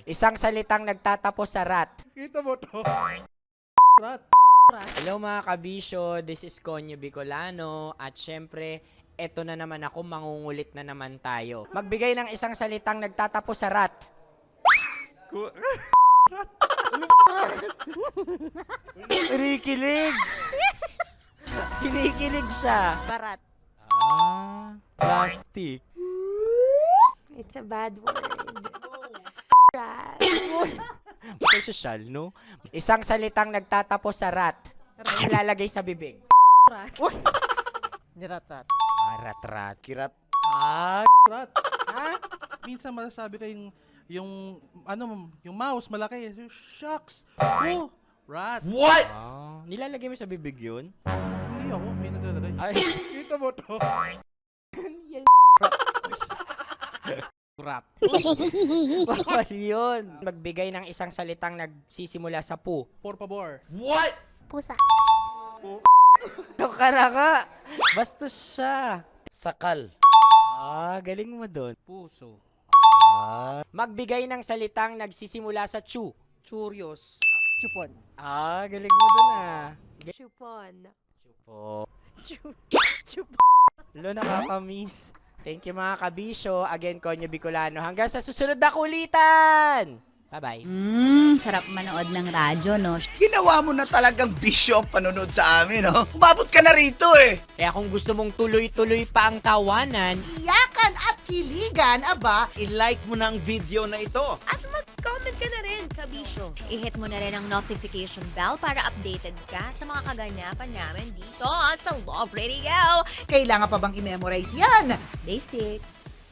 Isang salitang nagtatapos sa rat. Kita mo to? Rat. Hello mga kabisyo, this is Konyo Bicolano at syempre, eto na naman ako, mangungulit na naman tayo. Magbigay ng isang salitang nagtatapos sa rat. Kinikilig. Kinikilig siya. Barat. Plastic. It's a bad word. Rat. Ito social, no? Isang salitang nagtatapos sa rat. Ang ilalagay sa bibig. Rat. Nirat-rat. Rat-rat. Kirat. Rat. Ha? Minsan masasabi ko yung mouse malaki. Shucks. Oh, rat. What? Nilalagay mo sa bibig yun? Hindi ako, may naglalagay. Ay, Kita mo to? Rat. bawal yun. Magbigay ng isang salitang nagsisimula sa pu. Por favor. What? Pusa. Ka na nga. Bastos siya. Sakal. Galing mo doon. Puso. Magbigay ng salitang nagsisimula sa chu. Churios. Chupon. Galing mo doon Chupon. Chupo. Chupon. Lo, nakakamiss. Thank you mga kabisyo. Again, Konyo Bicolano. Hanggang sa susunod na kulitan! Bye-bye. Sarap manood ng radyo, no? Ginawa mo na talagang bisyo ang panonood sa amin, no? Umabot ka na rito, eh. Kaya kung gusto mong tuloy-tuloy pa ang tawanan, Iyakan at kiligan, aba, I-like mo na ang video na ito. At mag-comment ka na rin, kabisyo. I-hit mo na rin ang notification bell para updated ka sa mga kaganapan namin dito sa Love Radio. kailangan pa bang i-memorize yan? Basic.